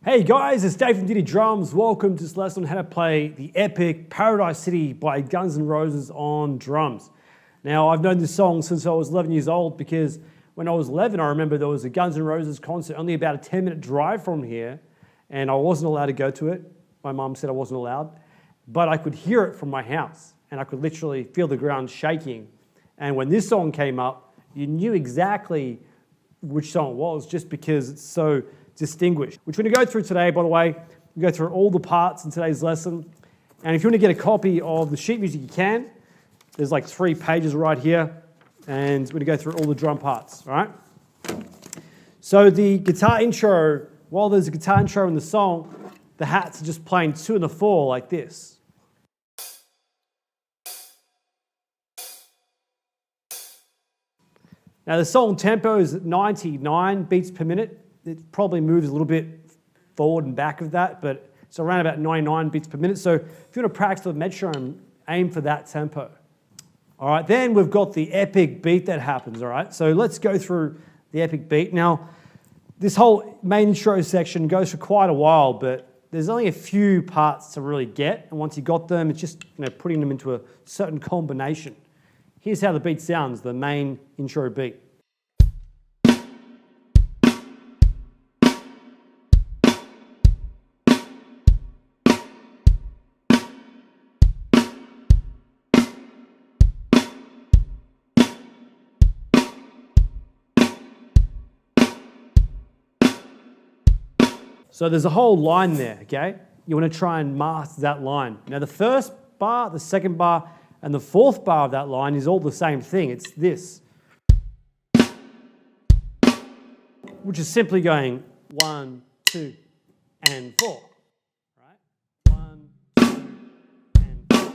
Hey guys, it's Dave from DD Drums. Welcome to this lesson on how to play the epic Paradise City by Guns N' Roses on drums. Now, I've known this song since I was 11 years old because when I was 11, I remember there was a Guns N' Roses concert only about a 10-minute drive from here, and I wasn't allowed to go to it. My mum said I wasn't allowed, but I could hear it from my house, and I could literally feel the ground shaking. And when this song came up, you knew exactly which song it was just because it's so distinguished. Which we're going to go through today, by the way. We go through all the parts in today's lesson. And if you want to get a copy of the sheet music, you can. There's like 3 pages right here. And we're going to go through all the drum parts, all right? So the guitar intro, while there's a guitar intro in the song, the hats are just playing 2 and a 4 like this. Now the song tempo is at 99 beats per minute. It probably moves a little bit forward and back of that, but it's around about 99 beats per minute. So if you want to practice the metronome, aim for that tempo. All right, then we've got the epic beat that happens, all right? So let's go through the epic beat. Now, this whole main intro section goes for quite a while, but there's only a few parts to really get, and once you got them, it's just putting them into a certain combination. Here's how the beat sounds, the main intro beat. So there's a whole line there, okay? You want to try and master that line. Now the first bar, the second bar, and the 4th bar of that line is all the same thing. It's this. Which is simply going 1, 2, and 4. Right? 1, 2, and 4.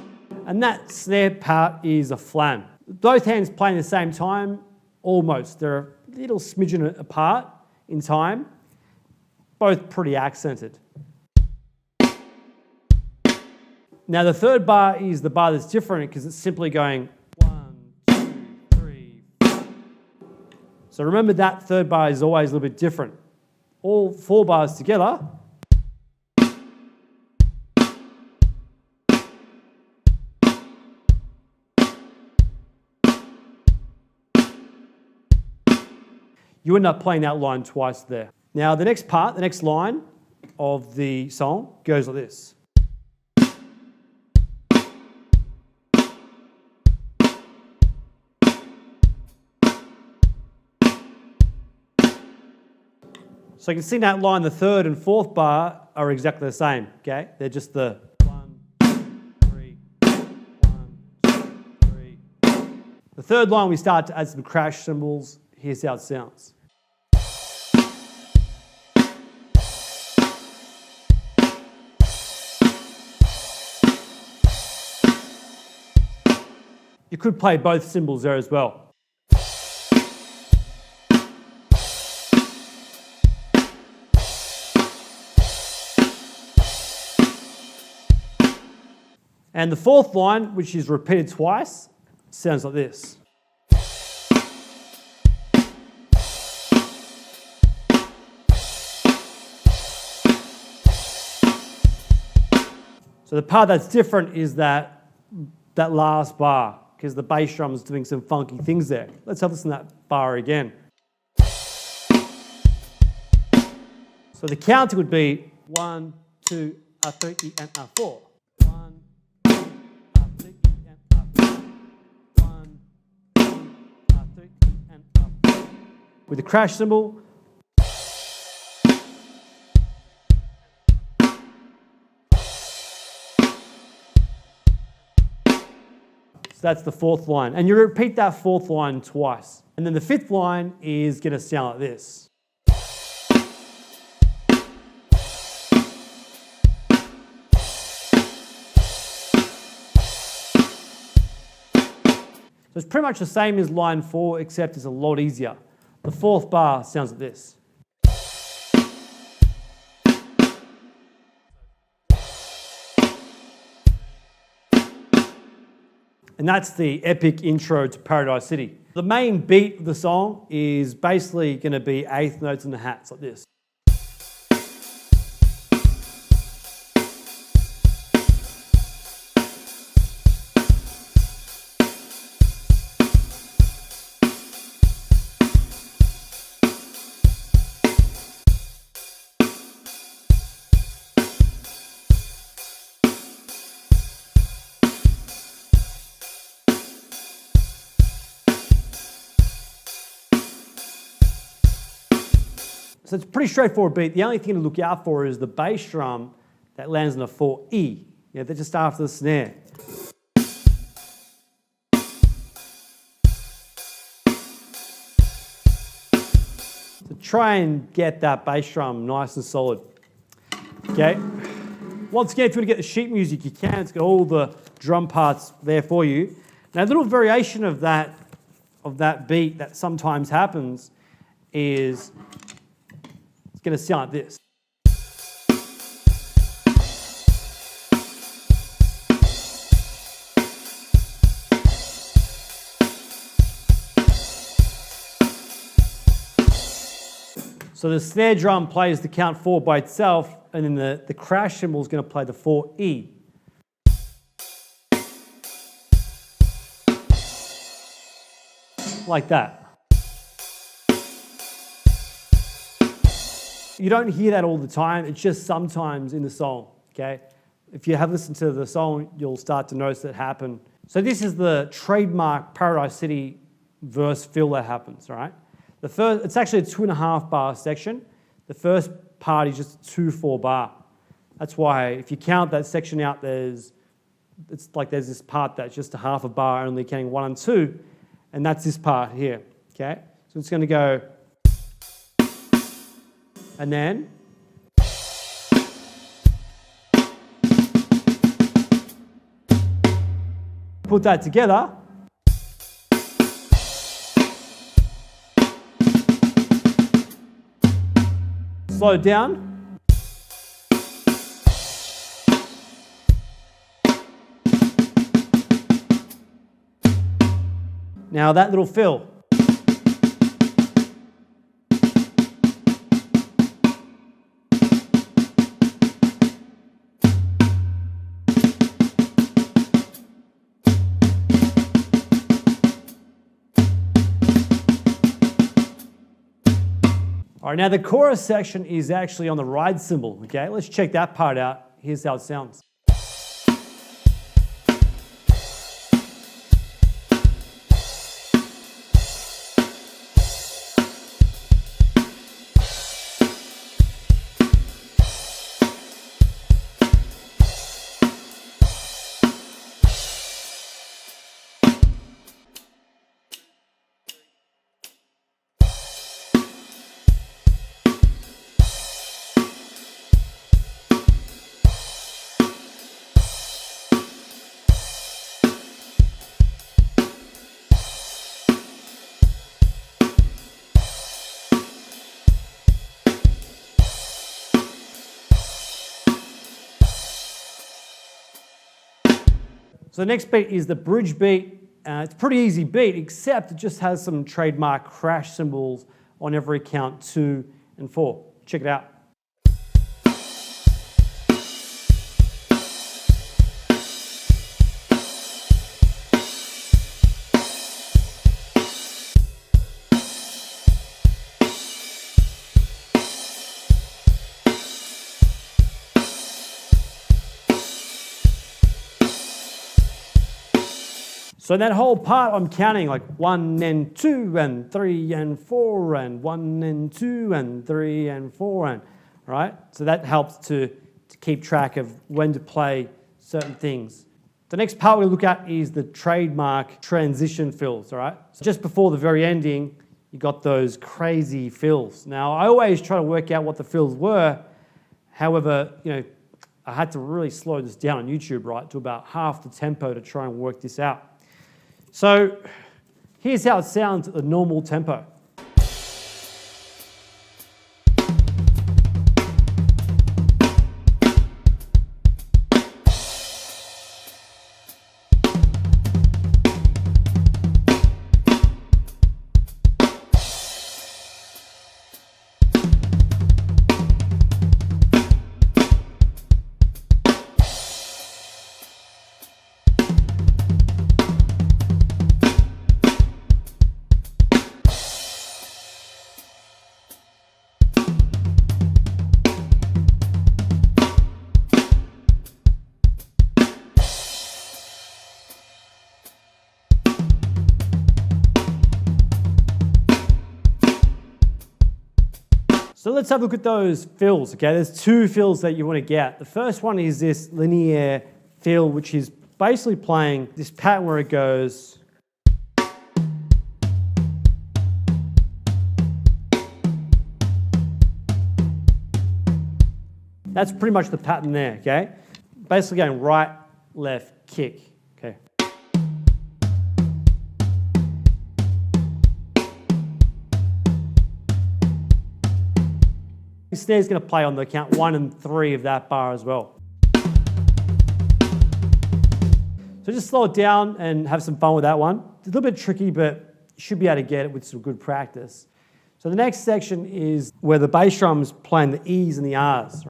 And that snare part is a flam. Both hands playing at the same time, almost. They're a little smidgen apart in time. Both pretty accented. Now the 3rd bar is the bar that's different because it's simply going 1, 2, 3, 4. So remember that 3rd bar is always a little bit different. All 4 bars together. You end up playing that line twice there. Now the next part, the next line of the song goes like this. So you can see that line, the 3rd and 4th bar are exactly the same, okay? They're just the 1, 2, 3, 1, 2, 3. The 3rd line we start to add some crash cymbals. Here's how it sounds. You could play both cymbals there as well. And the 4th line, which is repeated twice, sounds like this. So the part that's different is that last bar, because the bass drum is doing some funky things there. Let's have listen to that bar again. So the counter would be 1, 2, 3, and 4. 1, 2, 3, and 4. 1, 2, 3, and 4. With the crash cymbal. So that's the 4th line. And you repeat that 4th line twice. And then the 5th line is going to sound like this. So it's pretty much the same as line 4, except it's a lot easier. The 4th bar sounds like this. And that's the epic intro to Paradise City. The main beat of the song is basically going to be 1/8 notes in the hats like this. So it's a pretty straightforward beat. The only thing to look out for is the bass drum that lands on a 4E. Yeah, they're just after the snare. So try and get that bass drum nice and solid. Okay. Once again, if you want to get the sheet music, you can. It's got all the drum parts there for you. Now, a little variation of that beat that sometimes happens is it's going to sound like this. So the snare drum plays the count 4 by itself, and then the crash cymbal is going to play the 4E. Like that. You don't hear that all the time, it's just sometimes in the song, okay? If you have listened to the song, you'll start to notice that happen. So this is the trademark Paradise City verse fill that happens, all right? It's actually a 2.5 bar section. The first part is just a 2/4 bar. That's why if you count that section out, there's this part that's just a half a bar, only counting 1 and 2, and that's this part here, okay? So it's going to go, and then, put that together, slow it down. Now that little fill. All right, now the chorus section is actually on the ride cymbal, okay? Let's check that part out. Here's how it sounds. So the next beat is the bridge beat. It's a pretty easy beat, except it just has some trademark crash cymbals on every count 2 and 4. Check it out. So that whole part I'm counting like 1 and 2 and 3 and 4 and 1 and 2 and 3 and 4 and, right? So that helps to keep track of when to play certain things. The next part we look at is the trademark transition fills, all right? So just before the very ending, you got those crazy fills. Now, I always try to work out what the fills were. However, I had to really slow this down on YouTube, right, to about half the tempo to try and work this out. So here's how it sounds at the normal tempo. So let's have a look at those fills, okay? There's two fills that you want to get. The first one is this linear fill, which is basically playing this pattern where it goes. That's pretty much the pattern there, okay? Basically going right, left, kick, okay? The snare's going to play on the count 1 and 3 of that bar as well. So just slow it down and have some fun with that one. It's a little bit tricky, but you should be able to get it with some good practice. So the next section is where the bass drum's playing the E's and the R's.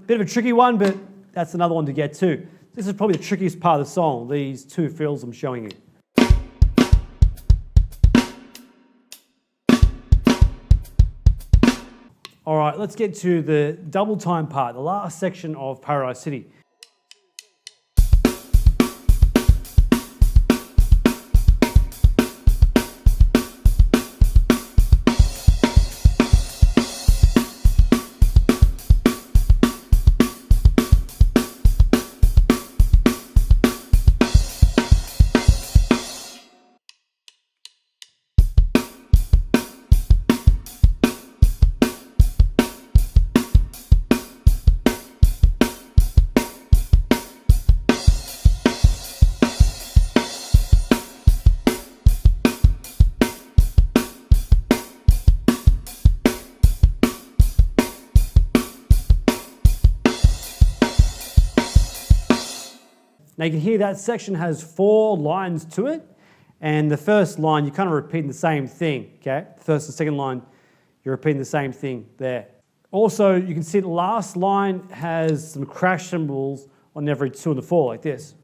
Bit of a tricky one, but that's another one to get to. This is probably the trickiest part of the song, these two fills I'm showing you. All right, let's get to the double time part, the last section of Paradise City. Now you can hear that section has 4 lines to it, and the first line you're kind of repeating the same thing, okay? The first and second line, you're repeating the same thing there. Also, you can see the last line has some crash cymbals on every 2 and the 4, like this.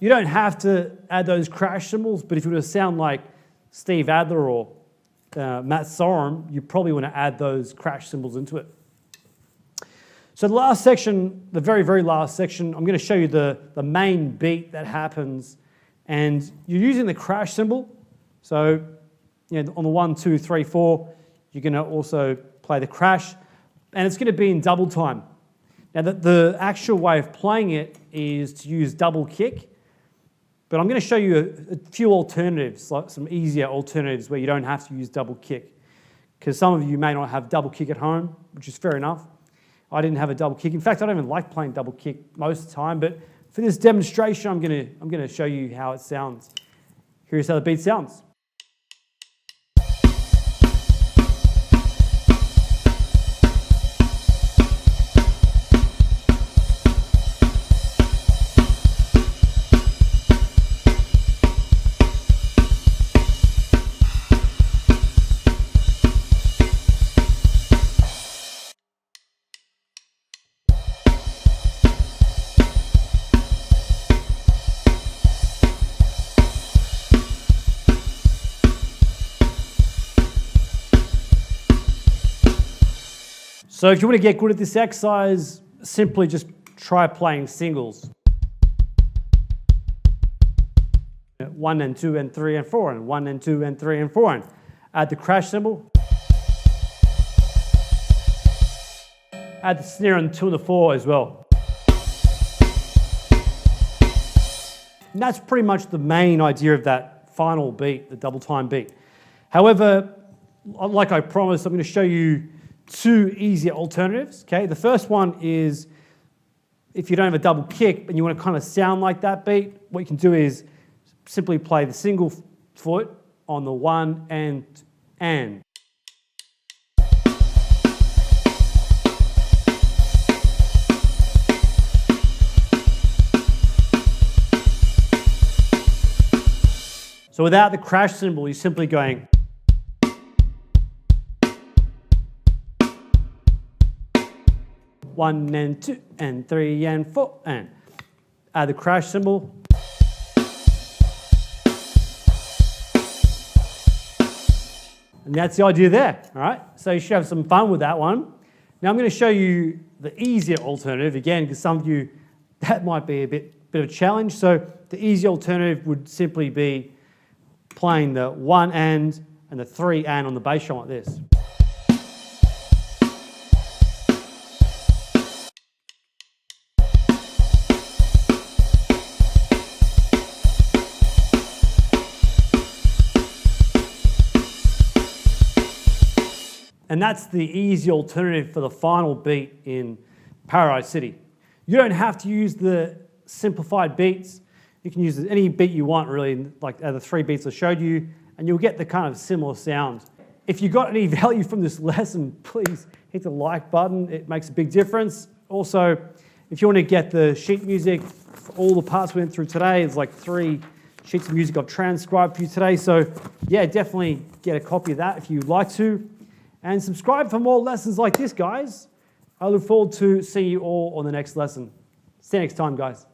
You don't have to add those crash cymbals, but if you want to sound like Steve Adler or Matt Sorum, you probably want to add those crash cymbals into it. So the last section, the very, very last section, I'm going to show you the main beat that happens, and you're using the crash cymbal. So on the 1, 2, 3, 4, you're going to also play the crash, and it's going to be in double time. Now the actual way of playing it is to use double kick, but I'm going to show you a few alternatives, like some easier alternatives where you don't have to use double kick. Because some of you may not have double kick at home, which is fair enough. I didn't have a double kick. In fact, I don't even like playing double kick most of the time, but for this demonstration, I'm going to show you how it sounds. Here's how the beat sounds. So if you want to get good at this exercise, simply just try playing singles. 1 and 2 and 3 and 4, and 1 and 2 and 3 and 4, and add the crash cymbal. Add the snare on 2 and the 4 as well. And that's pretty much the main idea of that final beat, the double time beat. However, like I promised, I'm going to show you 2 easier alternatives, okay? The first one is if you don't have a double kick and you want to kind of sound like that beat, what you can do is simply play the single foot on the 1 and. So without the crash cymbal, you're simply going. One and 2 and 3 and 4 and add the crash cymbal. And that's the idea there, all right? So you should have some fun with that one. Now I'm going to show you the easier alternative, again, because some of you, that might be a bit of a challenge. So the easy alternative would simply be playing the 1 and the 3 and on the bass drum like this. And that's the easy alternative for the final beat in Paradise City. You don't have to use the simplified beats. You can use any beat you want, really, like the 3 beats I showed you, and you'll get the kind of similar sound. If you got any value from this lesson, please hit the like button. It makes a big difference. Also, if you want to get the sheet music for all the parts we went through today, it's like 3 sheets of music I've transcribed for you today. So yeah, definitely get a copy of that if you'd like to. And subscribe for more lessons like this, guys. I look forward to seeing you all on the next lesson. See you next time, guys.